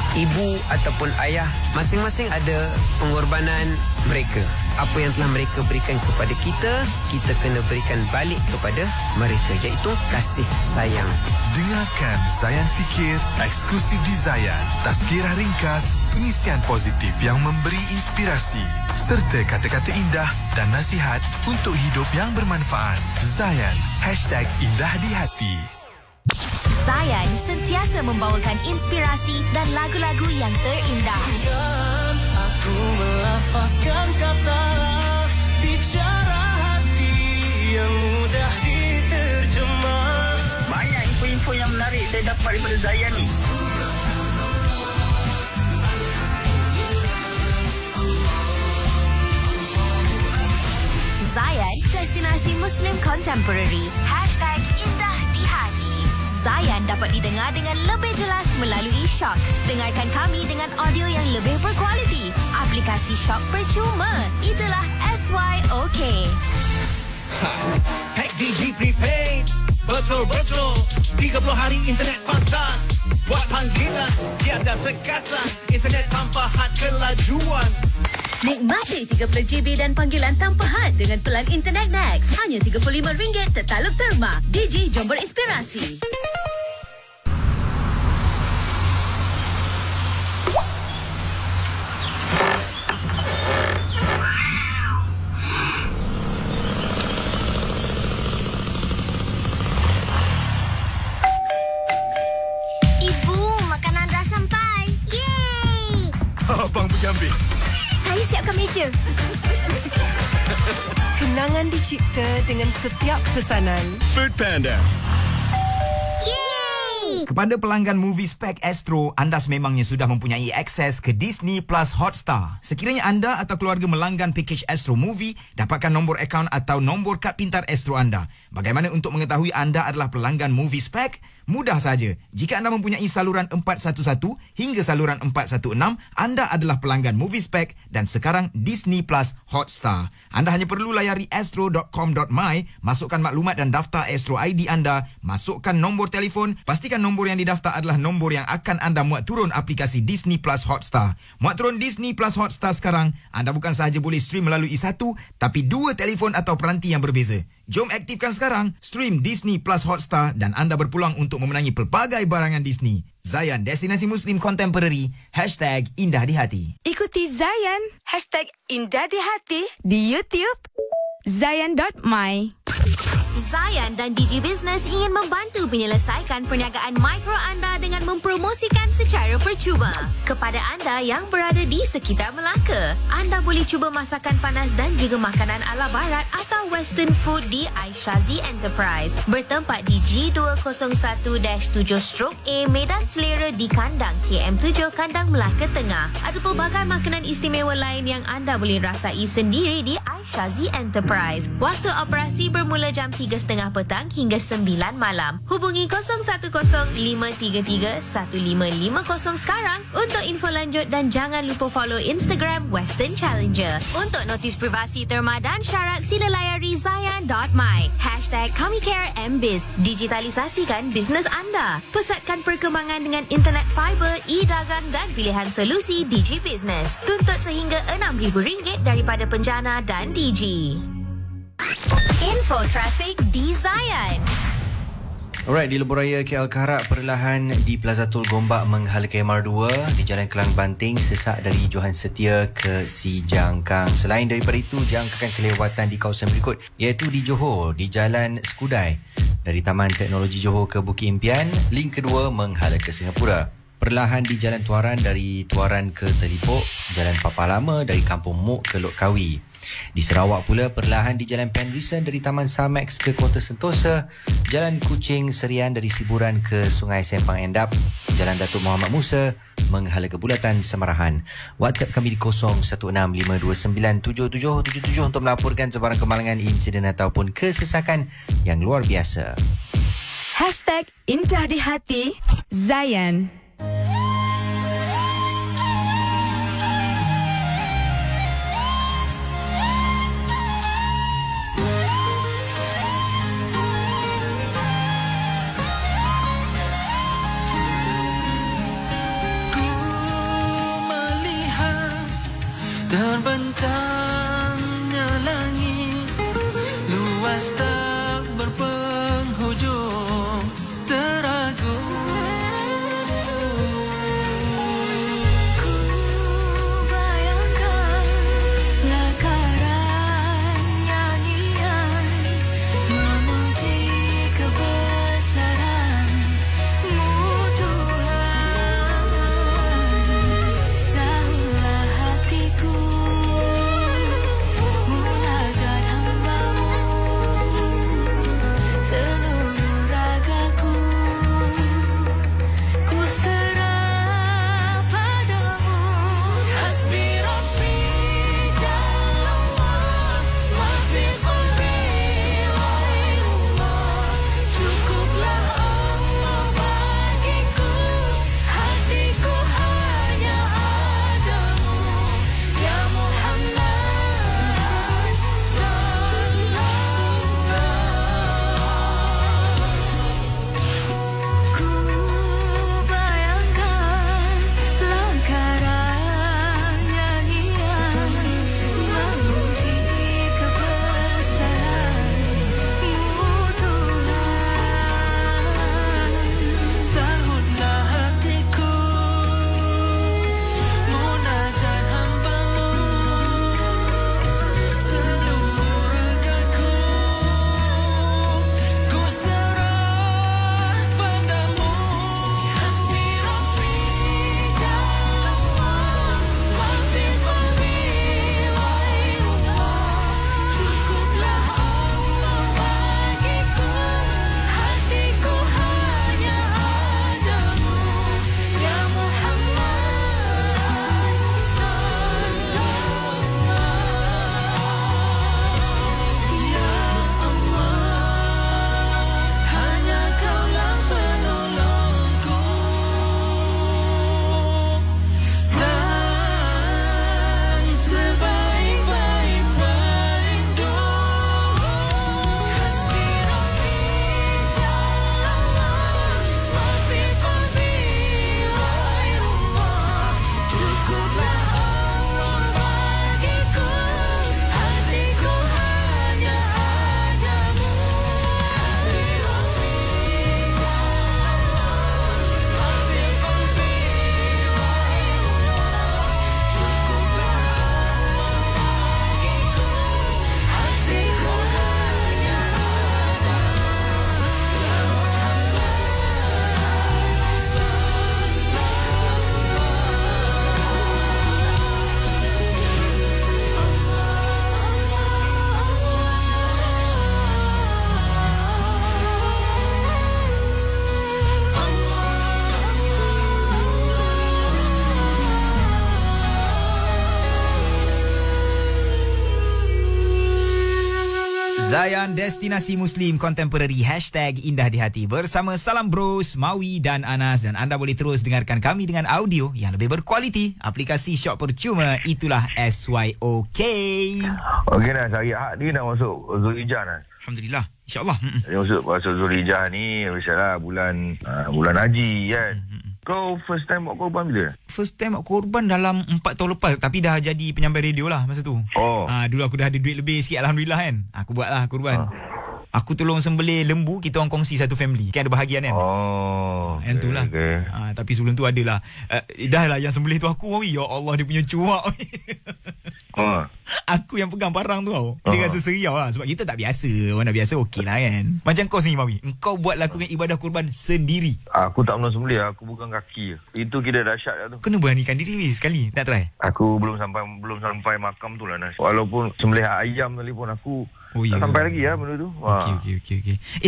Ibu ataupun ayah, masing-masing ada pengorbanan mereka. Apa yang telah mereka berikan kepada kita, kita kena berikan balik kepada mereka, iaitu kasih sayang. Dengarkan Zayan Fikir, eksklusif di Zayan. Tazkirah ringkas, pengisian positif yang memberi inspirasi, serta kata-kata indah dan nasihat untuk hidup yang bermanfaat. Zayan, #Indah di Hati. Zayan sentiasa membawakan inspirasi dan lagu-lagu yang terindah. Dan aku melafazkan kata bicara hati yang mudah diterjemah. Banyak info-info yang menarik saya dapat daripada Zayan ni. Zayan Destinasi Muslim Contemporary #Indah di Hati. Zayan dapat didengar dengan lebih jelas melalui Shock. Dengarkan kami dengan audio yang lebih berkualiti. Aplikasi Shock percuma. Itulah SYOK. Hack DG Prepaid. Betul-betul 30 hari internet fastas. Buat panggilan tiada sekatan. Internet tanpa had kelajuan. Nikmati 30GB dan panggilan tanpa had dengan pelan internet Next. Hanya RM35 tertaluk terma. DG Jom Berinspirasi. Ibu, makanan dah sampai. Yeay! Abang pergi ambil. Saya siapkan meja. Kenangan dicipta dengan setiap pesanan. Food Panda. Kepada pelanggan Movie Spec Astro, anda sememangnya sudah mempunyai akses ke Disney Plus Hotstar. Sekiranya anda atau keluarga melanggan pakej Astro Movie, dapatkan nombor akaun atau nombor kad pintar Astro anda. Bagaimana untuk mengetahui anda adalah pelanggan Movie Spec? Mudah saja. Jika anda mempunyai saluran 411 hingga saluran 416, anda adalah pelanggan Movie Spec dan sekarang Disney Plus Hotstar. Anda hanya perlu layari astro.com.my, masukkan maklumat dan daftar Astro ID anda, masukkan nombor telefon, pastikan nombor yang didaftar adalah nombor yang akan anda muat turun aplikasi Disney Plus Hotstar. Muat turun Disney Plus Hotstar sekarang, anda bukan sahaja boleh stream melalui satu, tapi 2 telefon atau peranti yang berbeza. Jom aktifkan sekarang, stream Disney Plus Hotstar dan anda berpeluang untuk memenangi pelbagai barangan Disney. Zayan Destinasi Muslim Contemporary #Indah di Hati. Ikuti Zayan #Indah di Hati di YouTube Zayan.my. Zayan dan DG Business ingin membantu menyelesaikan perniagaan mikro anda dengan mempromosikan secara percuma kepada anda yang berada di sekitar Melaka. suka. Anda boleh cuba masakan panas dan juga makanan ala barat atau western food di Aishazi Enterprise. Bertempat di G201-7/A Medan Selera di Kandang KM7 Kandang Melaka Tengah. Ada pelbagai makanan istimewa lain yang anda boleh rasai sendiri di Aishazi Enterprise. Waktu operasi bermula jam 3.30 petang hingga 9 malam. Hubungi 010-533-1550 sekarang untuk info lanjut dan jangan lupa follow Instagram Western Challenger. Untuk notis privasi terma dan syarat sila layari Zayan.my. #KamiCareMBiz. Digitalisasikan bisnes anda. Pusatkan perkembangan dengan internet fiber, e-dagang dan pilihan solusi Digi Business. Tuntut sehingga RM6,000 daripada penjana dan DG. Info trafik di Zayan. Alright, di Lebuhraya KL Karak, perlahan di Plaza Tol Gombak menghala KMR2, di Jalan Kelang Banting sesak dari Johan Setia ke Si Jangkang. Selain daripada itu, jangkakan kelewatan di kawasan berikut, iaitu di Johor, di Jalan Skudai, dari Taman Teknologi Johor ke Bukit Impian, link kedua menghala ke Singapura. Perlahan di Jalan Tuaran dari Tuaran ke Telipok, Jalan Papa Lama dari Kampung Muk ke Lok Kawi. Di Sarawak pula, perlahan di Jalan Penrisen dari Taman Samex ke Kota Sentosa, Jalan Kuching Serian dari Siburan ke Sungai Sempang Endap, Jalan Datuk Muhammad Musa menghala ke Bulatan Semarahan. WhatsApp kami di 0165297777 untuk melaporkan sebarang kemalangan, insiden ataupun kesesakan yang luar biasa. #Indah di Hati Zayan. Terbentangnya langit luas tak berpenghujung, teragung. Ku bayangkan lakaran nyanyian memuji kebesaran-Mu Tuhan. Sahurlah hatiku Zayan, destinasi Muslim Contemporary #Indah di Hati bersama Salam Bros, Mawi dan Anas. Dan anda boleh terus dengarkan kami dengan audio yang lebih berkualiti. Aplikasi Shock percuma, itulah SYOK. Okey Nas, hari Ahad ni nak masuk Zulhijjah Nas. Alhamdulillah, insyaAllah. Masuk Zulhijjah ni, biasalah bulan haji kan. Kau first time buat korban bila? First time buat korban dalam 4 tahun lepas. Tapi dah jadi penyampai radio lah masa tu. Dulu aku dah ada duit lebih sikit, Alhamdulillah kan. Aku buat lah korban. Aku tolong sembelih lembu, kita orang kongsi satu family. Kan ada bahagian kan. Yang tu lah. Tapi sebelum tu adalah dah lah yang sembelih tu aku. Ya Allah, dia punya cuak. Aku yang pegang parang tu tau. Dia rasa seriau lah. Sebab kita tak biasa. Orang dah biasa okey lah kan. Macam kau sendiri Mawi, engkau buat lakukan ibadah kurban sendiri. Aku tak pernah sembelih. Aku bukan kaki. Itu kira dahsyat lah tu. Kena beranikan diri sekali. Tak try? Aku belum sampai makam tu lah Nas. Walaupun sembelih ayam tadi pun aku tak sampai lagi lah benda tu. Okey.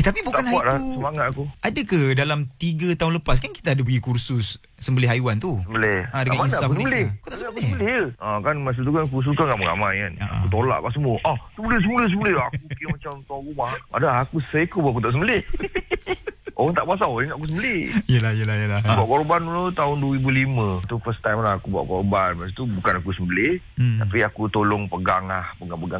Tapi bukan hari lah, tu semangat aku. Ada ke dalam 3 tahun lepas kan kita ada pergi kursus sembelih haiwan tu? Sembelih. Dengan Insaf Malaysia. Kau tak sembelih? Kan masa tu kan kursus kan ramai-ramai kan. Aku tolak pas semua. Sembelih. Aku kira macam tuan rumah. Ada aku seekor pun aku tak sembelih. Orang tak pasal ingat aku sembelih. Yelah. Buat korban dulu tahun 2005. Tu first time lah aku buat korban. Masa tu bukan aku sembelih. Tapi aku tolong pegang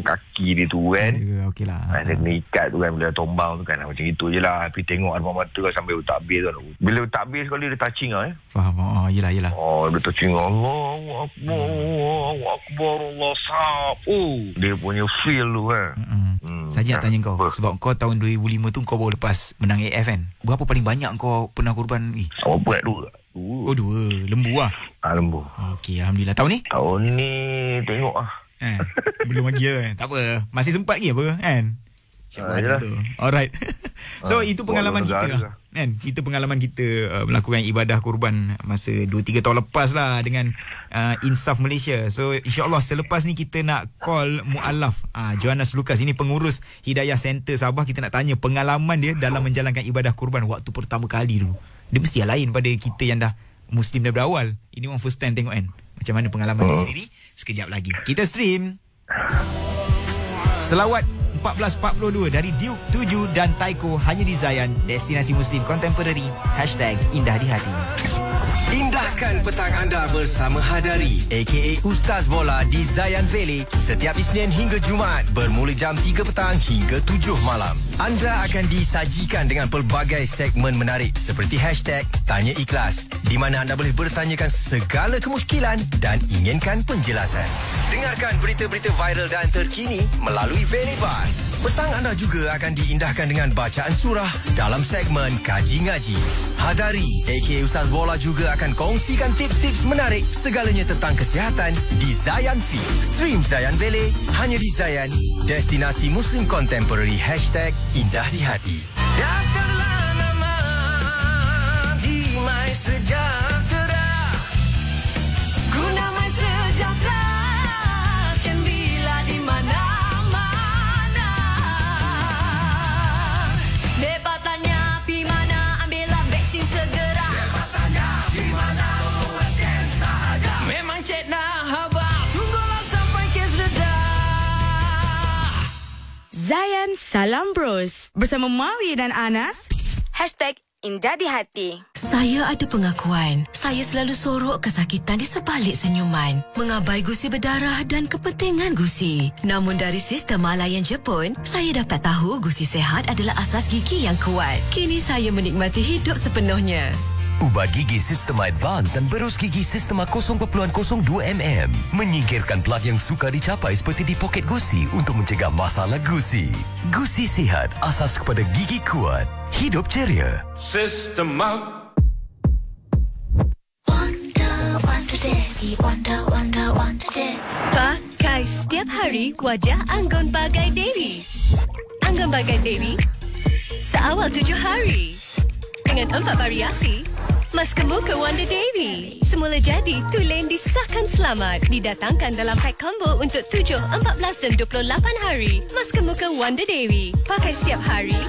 kaki dia tu kan. Okey lah. Dia kena ikat tu kan. Bila tombang tu kan. Macam itu je lah. Tapi tengok ada mata kan sampai takbir tu. Bila takbir sekali dia touching lah. Faham. Yelah. Dia touching. Allahu Akbar. Allah sahab. Dia punya feel tu kan. Saja nak tanya kau. Sebab kau tahun 2005 tu kau baru lepas menang AF kan. Berapa paling banyak kau pernah korban? Berat dua. 2 lembu lah. Lembu. Okey, Alhamdulillah. Tahun ni tengok lah. Belum lagi lah. Tak apa. Masih sempat lagi apa kan? Alright. So itu pengalaman kita lah kan. Kita pengalaman kita melakukan ibadah kurban masa 2-3 tahun lepas lah dengan Insaf Malaysia. So insyaAllah selepas ni kita nak call Mu'alaf Johannes Lucas. Ini pengurus Hidayah Center Sabah. Kita nak tanya pengalaman dia dalam menjalankan ibadah kurban waktu pertama kali dulu. Dia mesti lain pada kita yang dah Muslim daripada awal. Ini orang first time tengok kan. Macam mana pengalaman dia sendiri. Sekejap lagi kita stream Selawat 1442 dari Duke 7 dan Taiko hanya di Zayan, destinasi Muslim Contemporary #Indah di Hati. Indahkan petang anda bersama Hadari aka Ustaz Bola di Zayan Valley setiap Isnin hingga Jumaat bermula jam 3 petang hingga 7 malam. Anda akan disajikan dengan pelbagai segmen menarik seperti #Tanya Ikhlas di mana anda boleh bertanyakan segala kemusykilan dan inginkan penjelasan. Dengarkan berita-berita viral dan terkini melalui Valley Bus. Petang anda juga akan diindahkan dengan bacaan surah dalam segmen Kaji Ngaji. Hadari aka Ustaz Bola juga akan kongsikan tips-tips menarik segalanya tentang kesihatan di Zayan Fit. Stream Zayan Valley hanya di Zayan, destinasi Muslim Contemporary #Indah di Hati. Daftarlah nama di My Sejahtera. Guna My Sejahtera, kan bila di mana-mana. Depa tanya pi mana, ambillah vaksin segera. Depa tanya pi mana, buat scan sahaja. Memang cek nak haba, tunggulah sampai kes reda. Zayan Salam Bros bersama Mawi dan Anas #Indah di Hati. Saya ada pengakuan. Saya selalu sorok kesakitan di sebalik senyuman, mengabai gusi berdarah dan kepentingan gusi. Namun dari sistem Malayan Jepun, saya dapat tahu gusi sehat adalah asas gigi yang kuat. Kini saya menikmati hidup sepenuhnya. Ubat gigi Sistema Advance dan berus gigi Sistema 0.02 mm menyingkirkan pelat yang sukar dicapai seperti di poket gusi untuk mencegah masalah gusi. Gusi sihat, asas kepada gigi kuat. Hidup ceria. Sistema. Wonder Day. Pakai setiap hari wajah Anggun Bagai Dewi. Anggun Bagai Dewi seawal 7 hari dengan 4 variasi. Masker muka Wonder Dewi semula jadi tulen disahkan selamat. Didatangkan dalam pack combo untuk 7, 14 dan 28 hari. Masker muka Wonder Dewi pakai setiap hari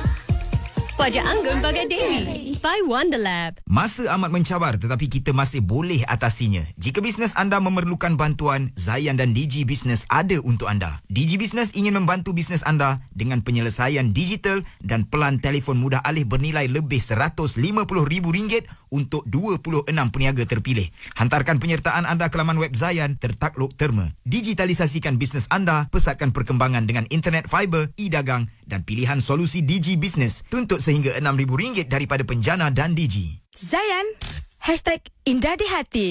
Wajah anggun bagai Dewi by Wonderlab. Masa amat mencabar tetapi kita masih boleh atasinya. Jika bisnes anda memerlukan bantuan, Zayan dan Digi Business ada untuk anda. Digi Business ingin membantu bisnes anda dengan penyelesaian digital dan pelan telefon mudah alih bernilai lebih RM150,000 untuk 26 peniaga terpilih. Hantarkan penyertaan anda ke laman web Zayan tertakluk terma. Digitalisasikan bisnes anda, pesatkan perkembangan dengan internet fiber, e-dagang dan pilihan solusi Digi Business. Tuntut sehingga RM6,000 daripada Penjana dan Digi. Zayan, #Indah di Hati.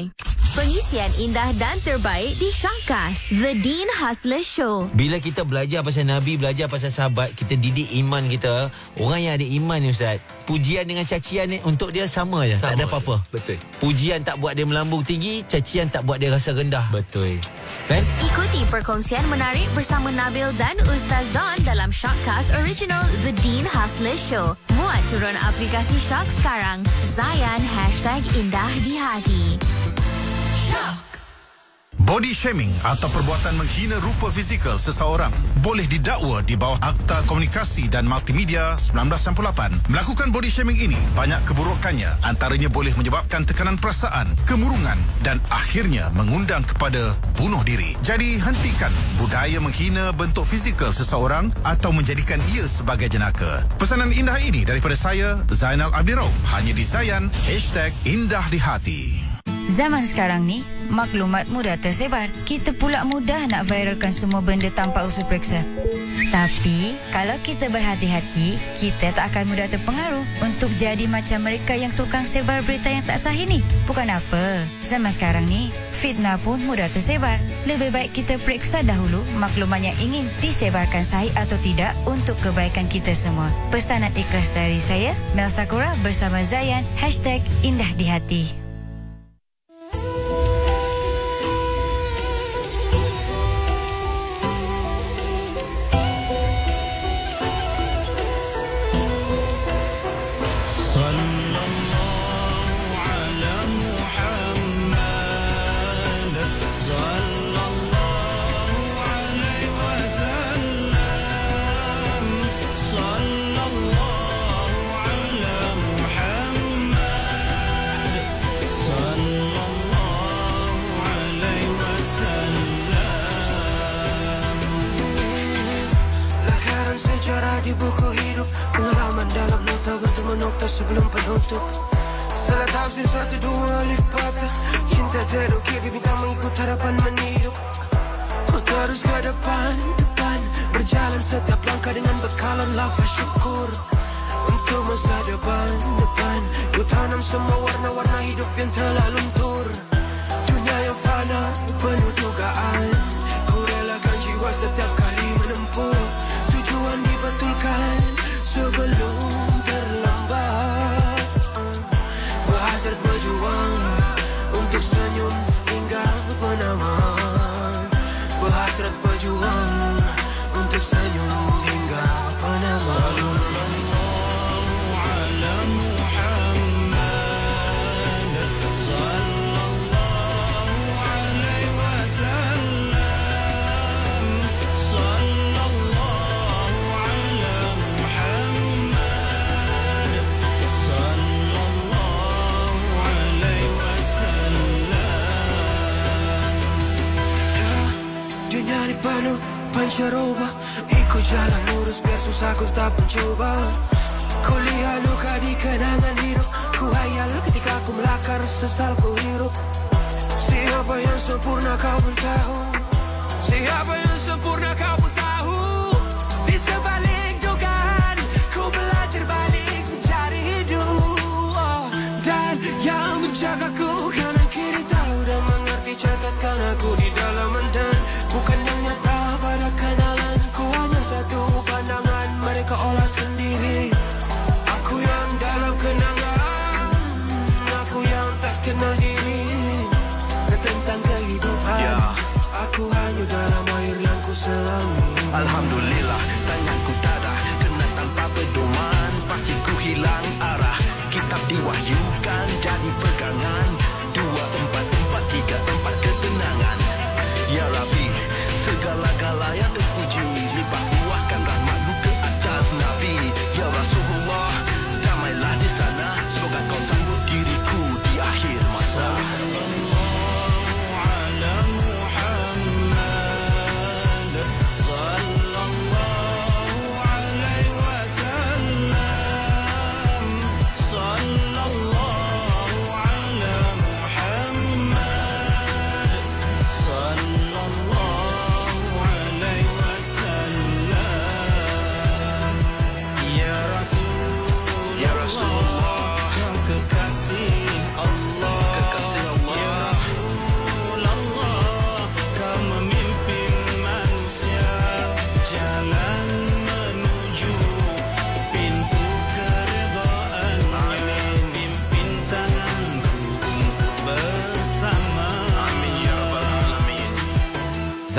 Pengisian indah dan terbaik di Shangkas, The Dean Hustler Show. Bila kita belajar pasal Nabi, belajar pasal sahabat, kita didik iman kita. Orang yang ada iman ni Ustaz, pujian dengan cacian ni untuk dia sama je. Tak ada apa-apa. Betul. Pujian tak buat dia melambung tinggi, cacian tak buat dia rasa rendah. Betul. Kan? Ikuti perkongsian menarik bersama Nabil dan Ustaz Don dalam Shockcast Original The Dean Hustler Show. Muat turun aplikasi Shock sekarang. Zayan #Indah di Hati. Body shaming atau perbuatan menghina rupa fizikal seseorang boleh didakwa di bawah Akta Komunikasi dan Multimedia 1998. Melakukan body shaming ini banyak keburukannya, antaranya boleh menyebabkan tekanan perasaan, kemurungan dan akhirnya mengundang kepada bunuh diri. Jadi hentikan budaya menghina bentuk fizikal seseorang atau menjadikan ia sebagai jenaka. Pesanan indah ini daripada saya, Zainal Abdirauh, hanya di Zayan #Indah di Hati. Zaman sekarang ni, maklumat mudah tersebar. Kita pula mudah nak viralkan semua benda tanpa usul periksa. Tapi, kalau kita berhati-hati, kita tak akan mudah terpengaruh untuk jadi macam mereka yang tukang sebar berita yang tak sahih ni. Bukan apa, zaman sekarang ni, fitnah pun mudah tersebar. Lebih baik kita periksa dahulu maklumat yang ingin disebarkan sahih atau tidak untuk kebaikan kita semua. Pesanan ikhlas dari saya, Mel Sakura bersama Zayan #Indah di Hati. Di buku hidup, pengalaman dalam nota bertemu nokta sebelum penutup. Salah tafsir satu dua alif patah, cinta terukir bintang mengikut harapan meniup. Ku terus ke depan, berjalan setiap langkah dengan bekalan lafaz syukur untuk masa depan. Ku tanam semua warna-warna hidup yang telah luntur. Dunia yang fana, penuh dugaan. Ku relakan jiwa setiap kali menempuh. Tujuan dibetulkan sebelum terlambat. Berhasrat berjuang untuk senyum hingga penamaan. Berhasrat berjuang untuk senyum hingga penamaan. Penuh pancaroba, ikut jalan lurus biar susah ku tak mencoba. Ku lihat luka di kenangan hidup, ku hayal ketika ku melakar sesal ku hirup. Siapa yang sempurna kau pun tahu, siapa yang sempurna kau pun tahu. Di sebalik dugaan, ku belajar balik mencari hidup. Dan yang menjagaku kanan kiri tahu dan mengerti, catatkan aku di dalam dan bukan yang nyata pada kenalan. Ku hanya satu pandangan, mereka olah sendiri. Aku yang dalam kenangan, aku yang tak kenal diri. Tentang kehidupan, aku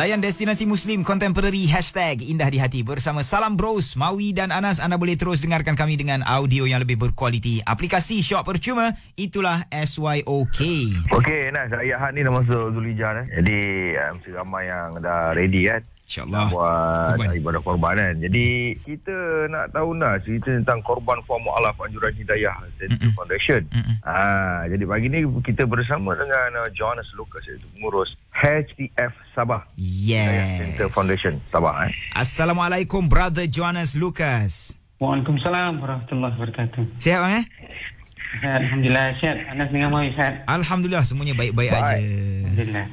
Zayan Destinasi Muslim Contemporary #Indah di Hati bersama Salam Bros, Mawi dan Anas. Anda boleh terus dengarkan kami dengan audio yang lebih berkualiti. Aplikasi Syok Percuma, itulah SYOK. Okey, Nas, ayat ni dah masuk Zulhijjah. Jadi mesti ramai yang dah ready kan. InsyaAllah buat ibadah korban kan. Jadi kita nak tahu cerita tentang korban for mu'alaf Anjuran Hidayah Center Foundation. Jadi pagi ni kita bersama dengan Jonas Lucas, iaitu pengurus HTF Sabah. Center Foundation Sabah. Assalamualaikum Brother Jonas Lucas. Waalaikumsalam warahmatullahi wabarakatuh. Sihat bang Alhamdulillah sihat. Anas dengan Mawi sihat. Alhamdulillah semuanya baik-baik aja. Alhamdulillah.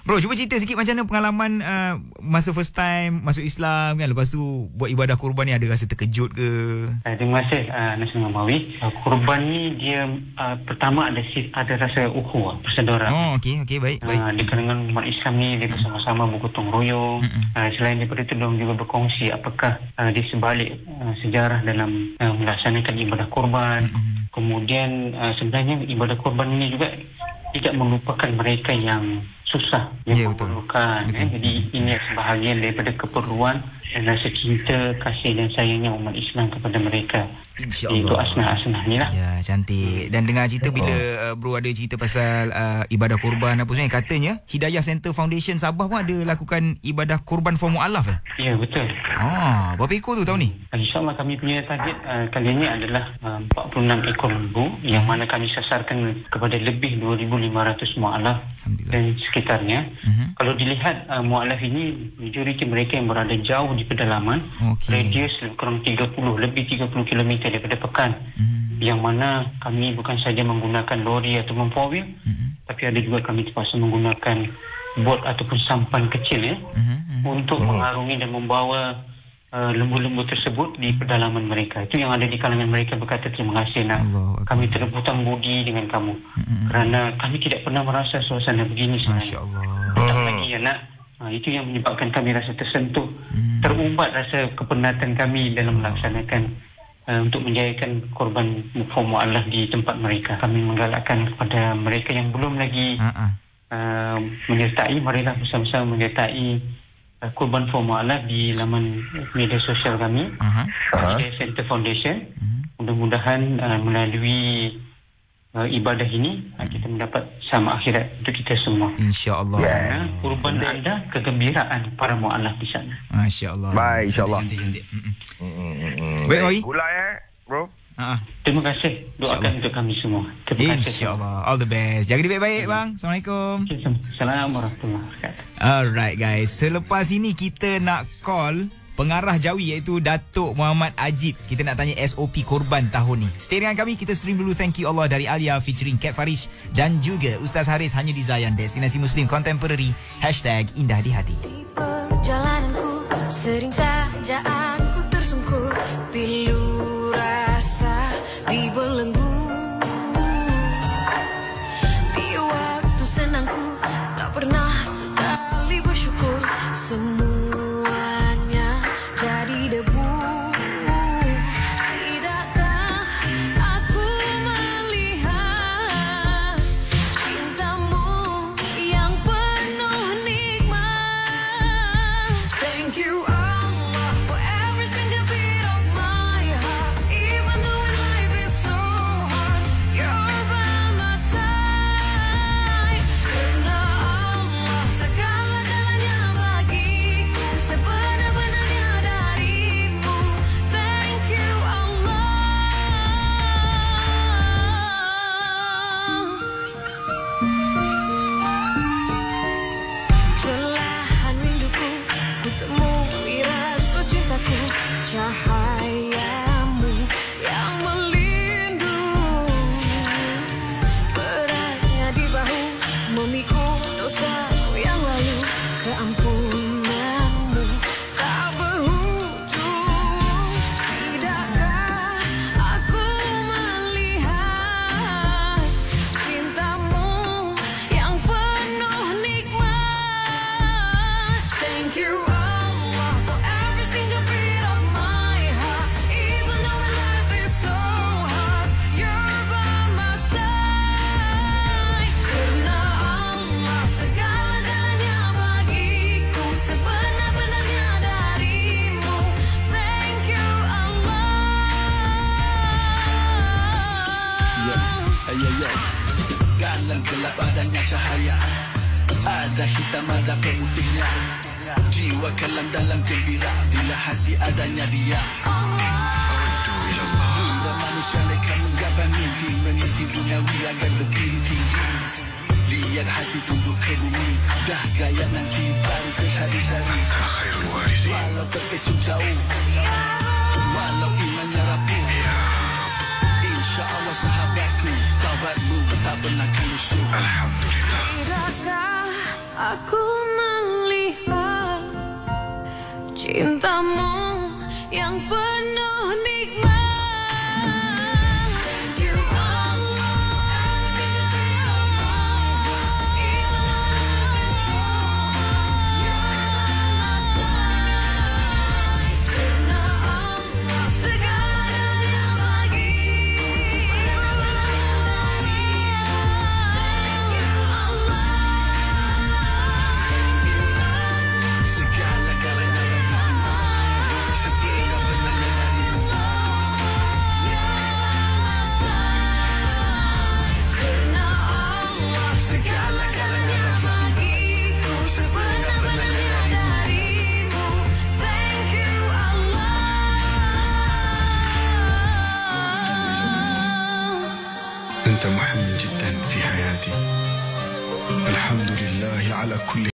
Bro, cuba cerita sikit macam mana pengalaman masa first time masuk Islam kan, lepas tu buat ibadah kurban ni, ada rasa terkejut ke? Terima kasih Anas dengan Mawi. Kurban ni dia pertama ada rasa ukhuwah, persaudaraan. Oh, okey baik. Di kalangan umat Islam ni dia bersama-sama bergotong royong. Selain daripada itu diorang juga berkongsi apakah di sebalik sejarah dalam melaksanakan ibadah kurban. Kemudian sebenarnya ibadah kurban ini juga tidak melupakan mereka yang susah, yang memerlukan. Jadi ini sebahagian daripada keperluan dan rasa cinta, kasih dan sayangnya umat Islam kepada mereka. Itu asnah-asnah ni lah. Ya, cantik. Dan dengar cerita bila bro ada cerita pasal ibadah kurban apa semua, katanya Hidayah Center Foundation Sabah pun ada lakukan ibadah kurban for mu'alaf. Ya, betul. Berapa ekor tu tahun ni? InsyaAllah kami punya target kali ini adalah 46 ekor lembu, yang mana kami sasarkan kepada lebih 2,500 mu'alaf dan sekitarnya. Kalau dilihat mu'alaf ini, majoriti mereka yang berada jauh di pedalaman, radius lebih kurang 30 km daripada Pekan, yang mana kami bukan saja menggunakan lori atau four-wheel, tapi ada juga kami terpaksa menggunakan bot ataupun sampan kecil untuk mengarungi dan membawa lembu-lembu tersebut di pedalaman mereka. Itu yang ada di kalangan mereka berkata, terima kasih nak, kami terhutang budi dengan kamu, kerana kami tidak pernah merasa suasana begini sebenarnya. Hutang lagi ya nak. Itu yang menyebabkan kami rasa tersentuh, terubat rasa kepenatan kami dalam melaksanakan untuk menjayakan korban for mu'alaf di tempat mereka. Kami menggalakkan kepada mereka yang belum lagi menyertai, marilah bersama-sama menyertai korban for mu'alaf di laman media sosial kami, Center Foundation. Mudah-mudahan melalui ibadah ini kita mendapat sama akhirat untuk kita semua, InsyaAllah. Kurban anda kegembiraan para mu'alaf di sana. Masya-Allah. Baik, insyaAllah. Baik, Mawi. Gula bro. Terima kasih. Doakan untuk kami semua. Terima kasih. InsyaAllah. All the best. Jaga diri baik-baik bang. Assalamualaikum. Assalamualaikum warahmatullahi wabarakatuh. Alright guys, selepas ini kita nak call pengarah Jawi iaitu Datuk Muhammad Ajib. Kita nak tanya SOP korban tahun ni. Stay dengan kami, kita stream dulu Thank You Allah dari Alia featuring Kat Farish dan juga Ustaz Haris, hanya di Zayan Destinasi Muslim Contemporary #Indah di Hati. Perjalananku sering saja aku tersungkur, pilu rasa dibelenggu. Di waktu senangku tak pernah sekali bersyukur, semuanya jadi debu. Tidakkah aku melihat cintamu yang penuh nikmat? Thank you Allah for every single beat of my heart, even though life is so hard, you're by my side. Karena Allah segala-galanya bagiku, sebenar-benarnya darimu. Thank you Allah. Celahan rinduku, ku temui rasa cintaku, cahayamu yang melindung. Beratnya di bahu, memikul dosaku yang lalu, keampunanmu tak berujung. Tidakkah aku melihat cintamu yang penuh nikmat? Thank you Allah for every single beat of my heart, even though life is so hard, you're by my side. Karena Allah segala-galanya bagiku, hitam ada putihnya. Jiwa kelam dalam gembira bila hati adanya dia. Bunda manusia leka menggapai mimpi, meniti duniawi agar lebih tinggi. Lihat hati tunduk ke bumi, dah gaya nanti baru ke sari-sari. Walau terpesong jauh, walau imannya rapuh, insya Allah sahabatku, taubatmu tak pernah akan lusuh. Alhamdulillah. Tidakkah aku melihat cintamu yang penuh nikmat? أنت محمد جدا في حياتي. الحمد لله على كل